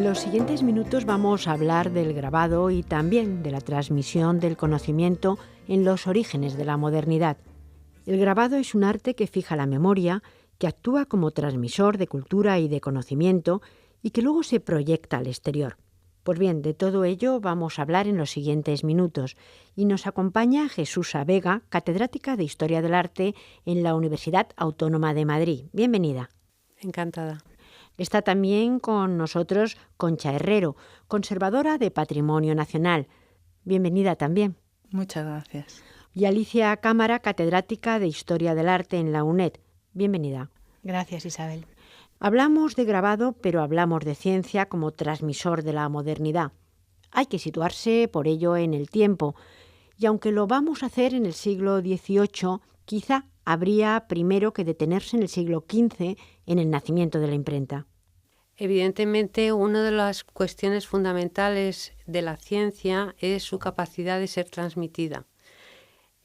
En los siguientes minutos vamos a hablar del grabado y también de la transmisión del conocimiento en los orígenes de la modernidad. El grabado es un arte que fija la memoria, que actúa como transmisor de cultura y de conocimiento y que luego se proyecta al exterior. Pues bien, de todo ello vamos a hablar en los siguientes minutos y nos acompaña Jesús Vega, catedrática de Historia del Arte en la Universidad Autónoma de Madrid. Bienvenida. Encantada. Está también con nosotros Concha Herrero, conservadora de Patrimonio Nacional. Bienvenida también. Muchas gracias. Y Alicia Cámara, catedrática de Historia del Arte en la UNED. Bienvenida. Gracias, Isabel. Hablamos de grabado, pero hablamos de ciencia como transmisor de la modernidad. Hay que situarse, por ello, en el tiempo. Y aunque lo vamos a hacer en el siglo XVIII, quizá habría primero que detenerse en el siglo XV, en el nacimiento de la imprenta. Evidentemente, una de las cuestiones fundamentales de la ciencia es su capacidad de ser transmitida.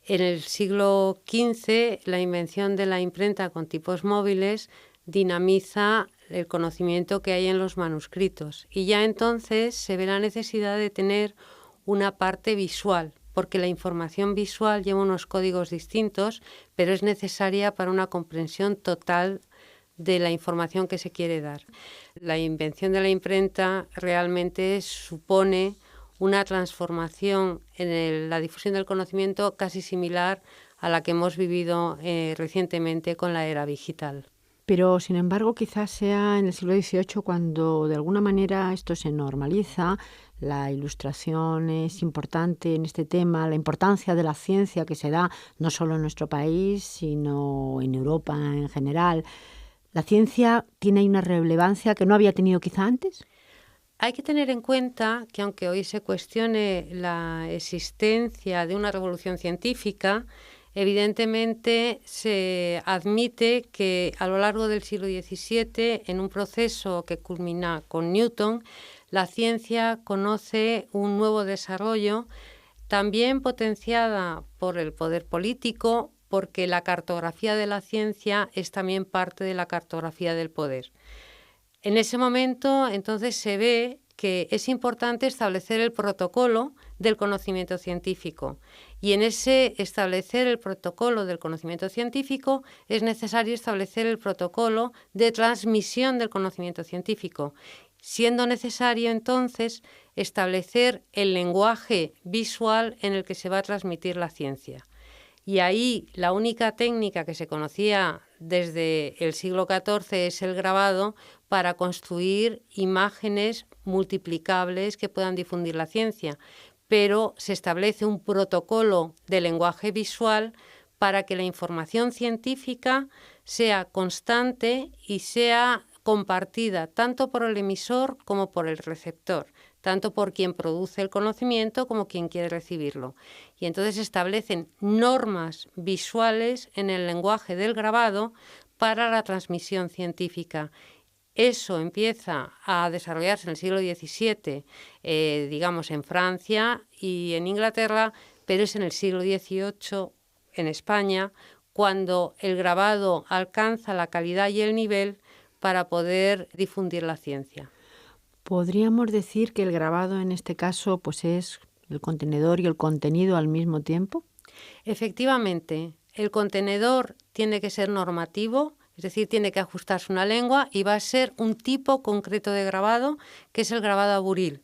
En el siglo XV, la invención de la imprenta con tipos móviles dinamiza el conocimiento que hay en los manuscritos y ya entonces se ve la necesidad de tener una parte visual, porque la información visual lleva unos códigos distintos, pero es necesaria para una comprensión total de la información que se quiere dar. La invención de la imprenta realmente supone una transformación en la difusión del conocimiento casi similar a la que hemos vivido recientemente con la era digital. Pero, sin embargo, quizás sea en el siglo XVIII cuando de alguna manera esto se normaliza. La ilustración es importante en este tema, la importancia de la ciencia que se da no solo en nuestro país, sino en Europa en general. ¿La ciencia tiene ahí una relevancia que no había tenido quizá antes? Hay que tener en cuenta que aunque hoy se cuestione la existencia de una revolución científica, evidentemente se admite que a lo largo del siglo XVII, en un proceso que culmina con Newton, la ciencia conoce un nuevo desarrollo, también potenciada por el poder político, porque la cartografía de la ciencia es también parte de la cartografía del poder. En ese momento, entonces, se ve que es importante establecer el protocolo del conocimiento científico. Y en ese establecer el protocolo del conocimiento científico es necesario establecer el protocolo de transmisión del conocimiento científico, siendo necesario entonces establecer el lenguaje visual en el que se va a transmitir la ciencia. Y ahí la única técnica que se conocía desde el siglo XIV es el grabado para construir imágenes multiplicables que puedan difundir la ciencia. Pero se establece un protocolo de lenguaje visual para que la información científica sea constante y sea compartida tanto por el emisor como por el receptor, tanto por quien produce el conocimiento como quien quiere recibirlo. Y entonces se establecen normas visuales en el lenguaje del grabado para la transmisión científica. Eso empieza a desarrollarse en el siglo XVII, digamos en Francia y en Inglaterra, pero es en el siglo XVIII en España cuando el grabado alcanza la calidad y el nivel para poder difundir la ciencia. ¿Podríamos decir que el grabado en este caso pues es el contenedor y el contenido al mismo tiempo? Efectivamente, el contenedor tiene que ser normativo, es decir, tiene que ajustarse una lengua y va a ser un tipo concreto de grabado, que es el grabado a buril.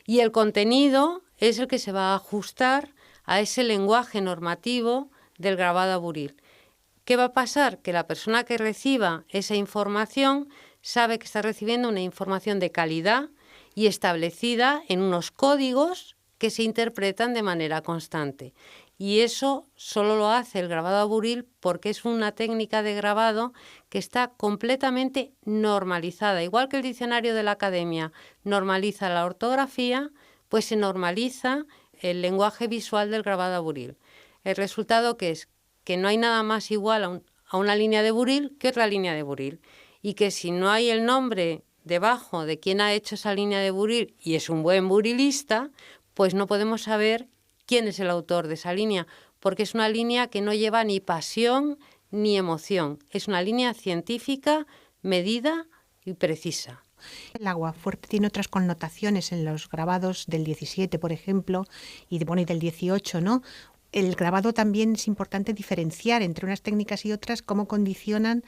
Y el contenido es el que se va a ajustar a ese lenguaje normativo del grabado a buril. ¿Qué va a pasar? Que la persona que reciba esa información sabe que está recibiendo una información de calidad y establecida en unos códigos que se interpretan de manera constante. Y eso solo lo hace el grabado a buril porque es una técnica de grabado que está completamente normalizada. Igual que el diccionario de la academia normaliza la ortografía, pues se normaliza el lenguaje visual del grabado a buril. El resultado que es que no hay nada más igual a una línea de buril que otra línea de buril. Y que si no hay el nombre debajo de quién ha hecho esa línea de buril y es un buen burilista, pues no podemos saber quién es el autor de esa línea, porque es una línea que no lleva ni pasión ni emoción. Es una línea científica, medida y precisa. El aguafuerte tiene otras connotaciones en los grabados del 17, por ejemplo, y del 18, ¿no? El grabado también es importante diferenciar entre unas técnicas y otras, cómo condicionan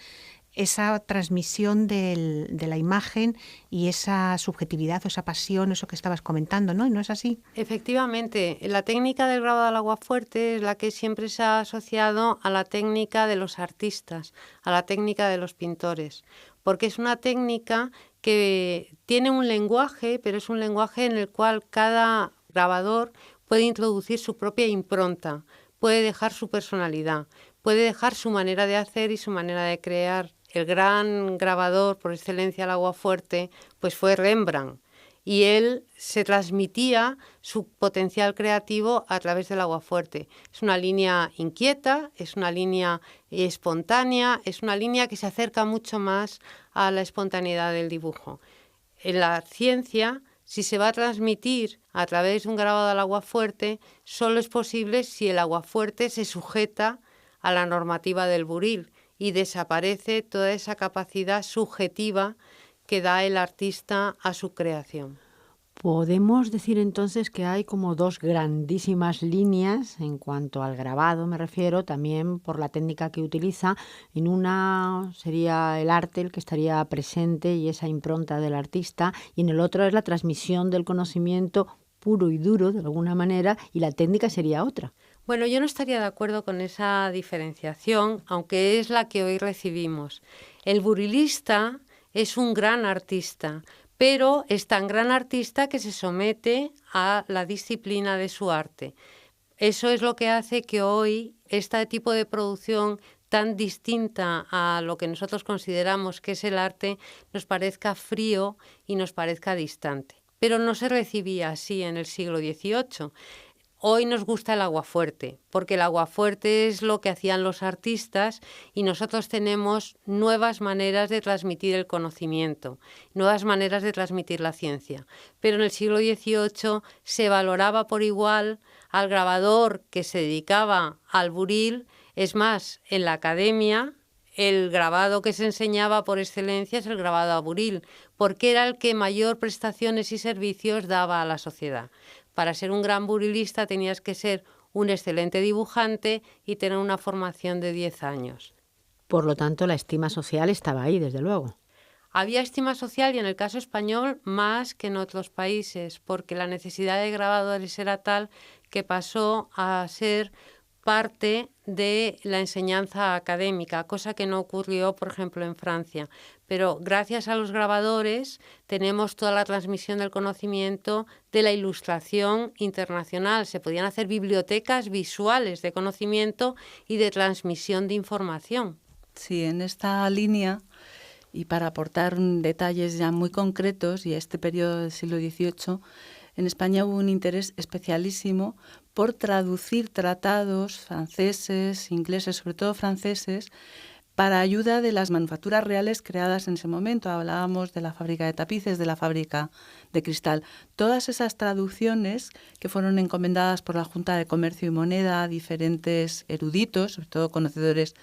esa transmisión de la imagen y esa subjetividad o esa pasión, eso que estabas comentando, ¿no? ¿No es así? Efectivamente, la técnica del grabado al aguafuerte es la que siempre se ha asociado a la técnica de los artistas, a la técnica de los pintores, porque es una técnica que tiene un lenguaje, pero es un lenguaje en el cual cada grabador puede introducir su propia impronta, puede dejar su personalidad, puede dejar su manera de hacer y su manera de crear. El gran grabador por excelencia al aguafuerte pues fue Rembrandt, y él se transmitía su potencial creativo a través del aguafuerte. Es una línea inquieta, es una línea espontánea, es una línea que se acerca mucho más a la espontaneidad del dibujo. En la ciencia, si se va a transmitir a través de un grabado al aguafuerte, solo es posible si el aguafuerte se sujeta a la normativa del buril y desaparece toda esa capacidad subjetiva que da el artista a su creación. Podemos decir entonces que hay como dos grandísimas líneas en cuanto al grabado, me refiero, también por la técnica que utiliza. En una sería el arte el que estaría presente y esa impronta del artista, y en el otro es la transmisión del conocimiento puro y duro, de alguna manera, y la técnica sería otra. Bueno, yo no estaría de acuerdo con esa diferenciación, aunque es la que hoy recibimos. El burilista es un gran artista, pero es tan gran artista que se somete a la disciplina de su arte. Eso es lo que hace que hoy este tipo de producción tan distinta a lo que nosotros consideramos que es el arte nos parezca frío y nos parezca distante. Pero no se recibía así en el siglo XVIII. Hoy nos gusta el aguafuerte, porque el aguafuerte es lo que hacían los artistas y nosotros tenemos nuevas maneras de transmitir el conocimiento, nuevas maneras de transmitir la ciencia. Pero en el siglo XVIII se valoraba por igual al grabador que se dedicaba al buril. Es más, en la academia el grabado que se enseñaba por excelencia es el grabado a buril, porque era el que mayor prestaciones y servicios daba a la sociedad. Para ser un gran burilista tenías que ser un excelente dibujante y tener una formación de 10 años. Por lo tanto, la estima social estaba ahí, desde luego. Había estima social y en el caso español más que en otros países, porque la necesidad de grabadores era tal que pasó a ser parte de la enseñanza académica, cosa que no ocurrió, por ejemplo, en Francia. Pero gracias a los grabadores tenemos toda la transmisión del conocimiento de la ilustración internacional. Se podían hacer bibliotecas visuales de conocimiento y de transmisión de información. Sí, en esta línea, y para aportar detalles ya muy concretos, y a este periodo del siglo XVIII, en España hubo un interés especialísimo por traducir tratados franceses, ingleses, sobre todo franceses, para ayuda de las manufacturas reales creadas en ese momento. Hablábamos de la fábrica de tapices, de la fábrica de cristal. Todas esas traducciones que fueron encomendadas por la Junta de Comercio y Moneda a diferentes eruditos, sobre todo conocedores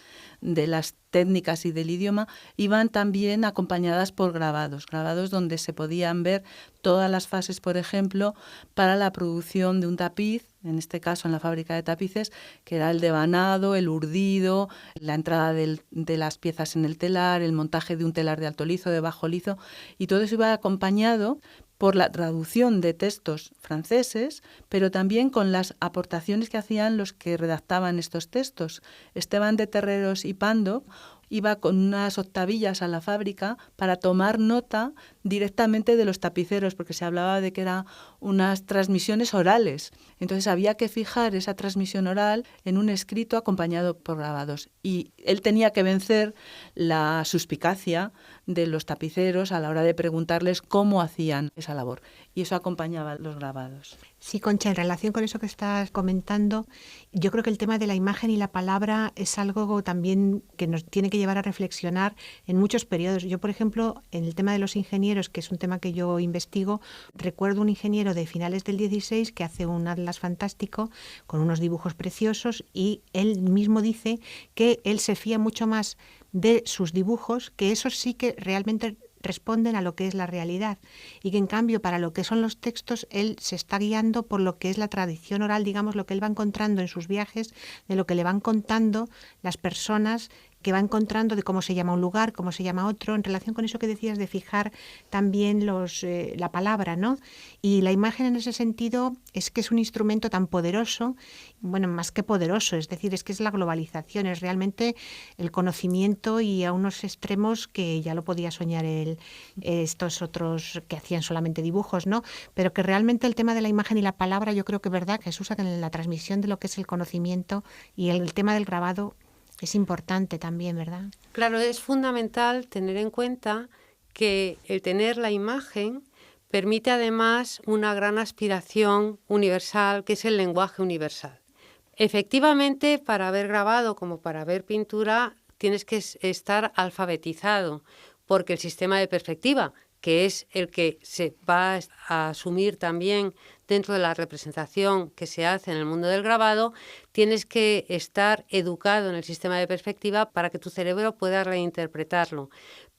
de las técnicas y del idioma, iban también acompañadas por grabados donde se podían ver todas las fases, por ejemplo, para la producción de un tapiz, en este caso en la fábrica de tapices, que era el devanado, el urdido, la entrada de las piezas en el telar, el montaje de un telar de alto lizo, de bajo lizo, y todo eso iba acompañado por la traducción de textos franceses, pero también con las aportaciones que hacían los que redactaban estos textos. Esteban de Terreros y Pando iba con unas octavillas a la fábrica para tomar nota directamente de los tapiceros, porque se hablaba de que eran unas transmisiones orales. Entonces había que fijar esa transmisión oral en un escrito acompañado por grabados. Y él tenía que vencer la suspicacia de los tapiceros a la hora de preguntarles cómo hacían esa labor. Y eso acompañaba los grabados. Sí, Concha, en relación con eso que estás comentando, yo creo que el tema de la imagen y la palabra es algo también que nos tiene que llevar a reflexionar en muchos periodos. Yo, por ejemplo, en el tema de los ingenieros, que es un tema que yo investigo, recuerdo un ingeniero de finales del 16 que hace un atlas fantástico con unos dibujos preciosos, y él mismo dice que él se fía mucho más de sus dibujos, que esos sí que realmente responden a lo que es la realidad y que en cambio para lo que son los textos él se está guiando por lo que es la tradición oral, digamos, lo que él va encontrando en sus viajes, de lo que le van contando las personas que va encontrando, de cómo se llama un lugar, cómo se llama otro, en relación con eso que decías de fijar también la palabra, ¿no? Y la imagen en ese sentido es que es un instrumento tan poderoso, bueno, más que poderoso, es decir, es que es la globalización, es realmente el conocimiento y a unos extremos que ya lo podía soñar estos otros que hacían solamente dibujos, ¿no? Pero que realmente el tema de la imagen y la palabra, yo creo que es verdad que se usa en la transmisión de lo que es el conocimiento y el tema del grabado es importante también, ¿verdad? Claro, es fundamental tener en cuenta que el tener la imagen permite además una gran aspiración universal, que es el lenguaje universal. Efectivamente, para ver grabado como para ver pintura, tienes que estar alfabetizado, porque el sistema de perspectiva, que es el que se va a asumir también dentro de la representación que se hace en el mundo del grabado, tienes que estar educado en el sistema de perspectiva para que tu cerebro pueda reinterpretarlo.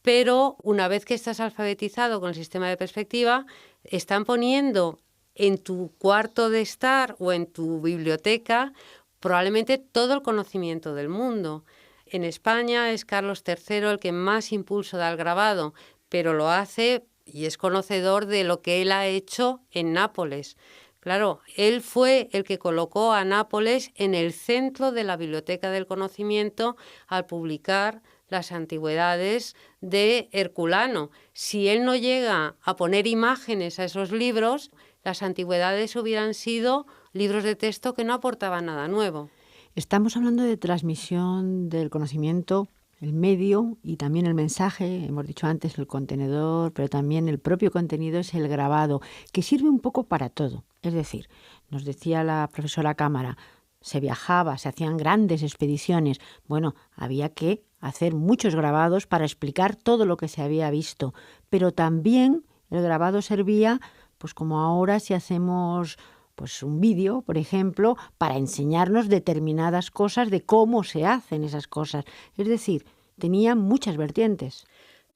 Pero una vez que estás alfabetizado con el sistema de perspectiva, están poniendo en tu cuarto de estar o en tu biblioteca probablemente todo el conocimiento del mundo. En España es Carlos III el que más impulso da al grabado, pero lo hace y es conocedor de lo que él ha hecho en Nápoles. Claro, él fue el que colocó a Nápoles en el centro de la Biblioteca del Conocimiento al publicar las antigüedades de Herculano. Si él no llega a poner imágenes a esos libros, las antigüedades hubieran sido libros de texto que no aportaban nada nuevo. Estamos hablando de transmisión del conocimiento, el medio y también el mensaje, hemos dicho antes el contenedor, pero también el propio contenido es el grabado, que sirve un poco para todo. Es decir, nos decía la profesora Cámara, se viajaba, se hacían grandes expediciones. Bueno, había que hacer muchos grabados para explicar todo lo que se había visto, pero también el grabado servía, pues como ahora si hacemos pues un vídeo, por ejemplo, para enseñarnos determinadas cosas de cómo se hacen esas cosas. Es decir, tenía muchas vertientes.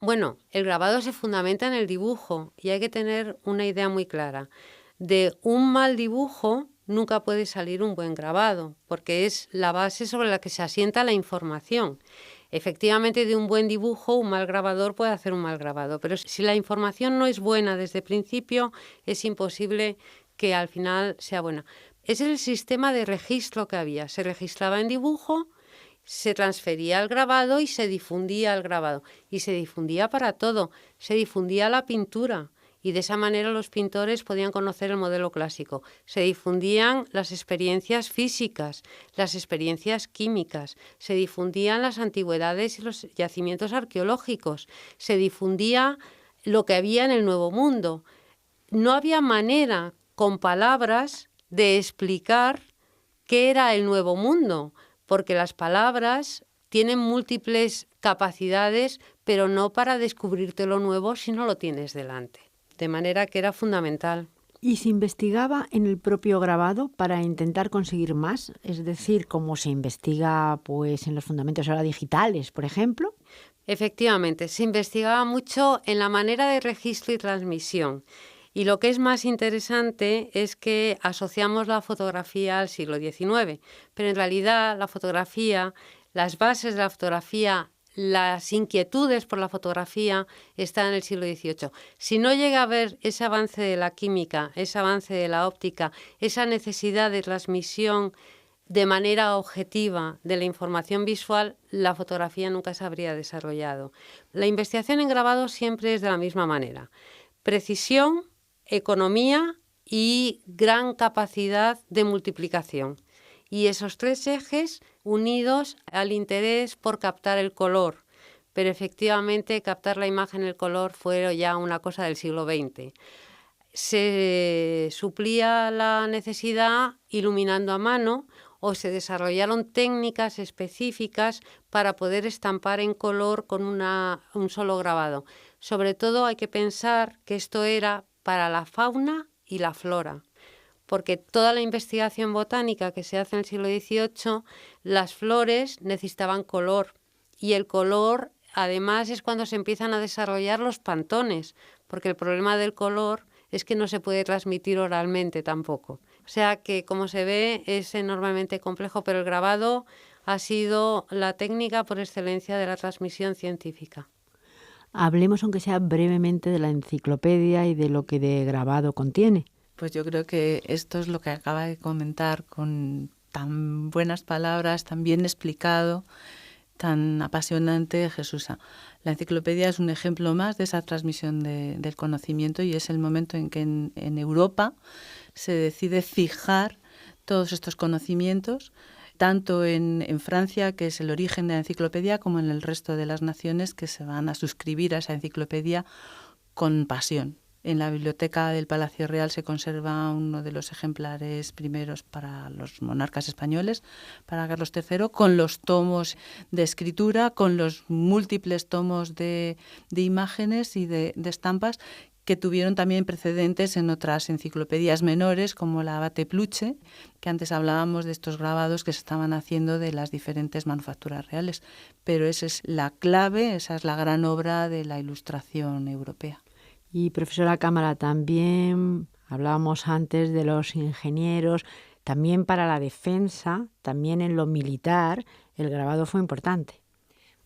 Bueno, el grabado se fundamenta en el dibujo y hay que tener una idea muy clara. De un mal dibujo nunca puede salir un buen grabado, porque es la base sobre la que se asienta la información. Efectivamente, de un buen dibujo, un mal grabador puede hacer un mal grabado, pero si la información no es buena desde el principio, es imposible que al final sea buena. Ese es el sistema de registro que había. Se registraba en dibujo, se transfería al grabado y se difundía el grabado. Y se difundía para todo. Se difundía la pintura. Y de esa manera los pintores podían conocer el modelo clásico. Se difundían las experiencias físicas, las experiencias químicas, se difundían las antigüedades y los yacimientos arqueológicos, se difundía lo que había en el Nuevo Mundo. No había manera con palabras de explicar qué era el Nuevo Mundo, porque las palabras tienen múltiples capacidades, pero no para descubrirte lo nuevo si no lo tienes delante. De manera que era fundamental. ¿Y se investigaba en el propio grabado para intentar conseguir más? Es decir, como se investiga pues en los fundamentos ahora digitales, por ejemplo. Efectivamente, se investigaba mucho en la manera de registro y transmisión. Y lo que es más interesante es que asociamos la fotografía al siglo XIX, pero en realidad la fotografía, las bases de la fotografía, las inquietudes por la fotografía están en el siglo XVIII. Si no llega a haber ese avance de la química, ese avance de la óptica, esa necesidad de transmisión de manera objetiva de la información visual, la fotografía nunca se habría desarrollado. La investigación en grabado siempre es de la misma manera. Precisión, economía y gran capacidad de multiplicación. Y esos tres ejes unidos al interés por captar el color. Pero efectivamente captar la imagen y el color fue ya una cosa del siglo XX. Se suplía la necesidad iluminando a mano o se desarrollaron técnicas específicas para poder estampar en color con un solo grabado. Sobre todo hay que pensar que esto era para la fauna y la flora, porque toda la investigación botánica que se hace en el siglo XVIII, las flores necesitaban color y el color además es cuando se empiezan a desarrollar los pantones, porque el problema del color es que no se puede transmitir oralmente tampoco. O sea que, como se ve, es enormemente complejo, pero el grabado ha sido la técnica por excelencia de la transmisión científica. Hablemos, aunque sea brevemente, de la enciclopedia y de lo que de grabado contiene. Pues yo creo que esto es lo que acaba de comentar con tan buenas palabras, tan bien explicado, tan apasionante Jesús. La enciclopedia es un ejemplo más de esa transmisión del conocimiento y es el momento en que en Europa se decide fijar todos estos conocimientos, tanto en Francia, que es el origen de la enciclopedia, como en el resto de las naciones que se van a suscribir a esa enciclopedia con pasión. En la biblioteca del Palacio Real se conserva uno de los ejemplares primeros para los monarcas españoles, para Carlos III, con los tomos de escritura, con los múltiples tomos de imágenes y de estampas que tuvieron también precedentes en otras enciclopedias menores, como la Abate Pluche, que antes hablábamos de estos grabados que se estaban haciendo de las diferentes manufacturas reales. Pero esa es la clave, esa es la gran obra de la Ilustración europea. Y profesora Cámara, también hablábamos antes de los ingenieros, también para la defensa, también en lo militar, el grabado fue importante.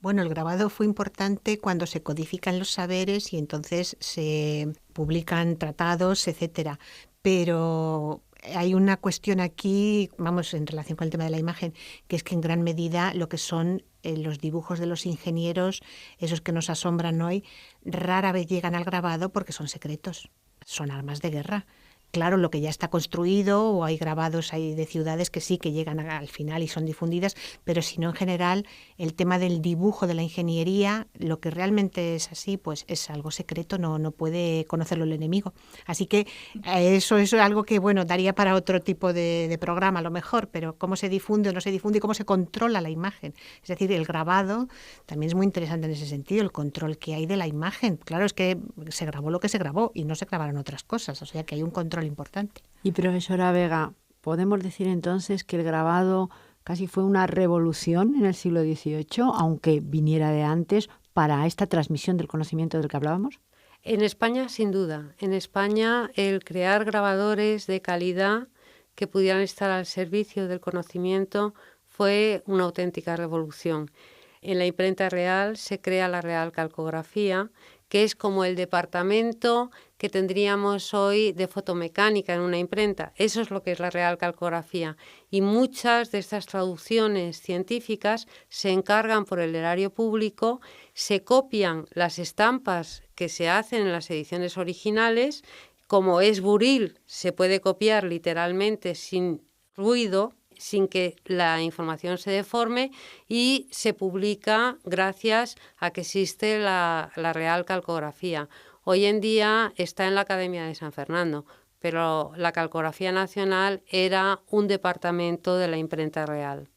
Bueno, el grabado fue importante cuando se codifican los saberes y entonces se publican tratados, etcétera. Pero hay una cuestión aquí, vamos, en relación con el tema de la imagen, que es que en gran medida lo que son los dibujos de los ingenieros, esos que nos asombran hoy, rara vez llegan al grabado porque son secretos, son armas de guerra. Claro, lo que ya está construido, o hay grabados ahí de ciudades que sí que llegan al final y son difundidas, pero si no, en general, el tema del dibujo de la ingeniería, lo que realmente es así, pues es algo secreto, no puede conocerlo el enemigo. Así que eso es algo que, bueno, daría para otro tipo de programa a lo mejor, pero cómo se difunde o no se difunde y cómo se controla la imagen. Es decir, el grabado también es muy interesante en ese sentido, el control que hay de la imagen. Claro, es que se grabó lo que se grabó y no se grabaron otras cosas, o sea que hay un control importante. Y profesora Vega, ¿podemos decir entonces que el grabado casi fue una revolución en el siglo XVIII, aunque viniera de antes, para esta transmisión del conocimiento del que hablábamos? En España, sin duda. En España, el crear grabadores de calidad que pudieran estar al servicio del conocimiento fue una auténtica revolución. En la imprenta real se crea la Real Calcografía, que es como el departamento que tendríamos hoy de fotomecánica en una imprenta. Eso es lo que es la Real Calcografía. Y muchas de estas traducciones científicas se encargan por el erario público, se copian las estampas que se hacen en las ediciones originales. Como es buril, se puede copiar literalmente sin ruido, sin que la información se deforme, y se publica gracias a que existe la Real Calcografía. Hoy en día está en la Academia de San Fernando, pero la Calcografía Nacional era un departamento de la imprenta real.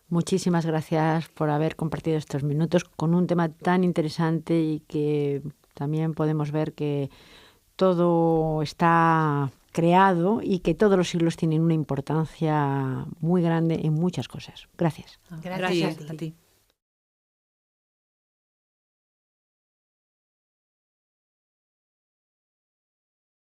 Muchísimas gracias por haber compartido estos minutos con un tema tan interesante y que también podemos ver que todo está creado y que todos los siglos tienen una importancia muy grande en muchas cosas. Gracias. Gracias a ti.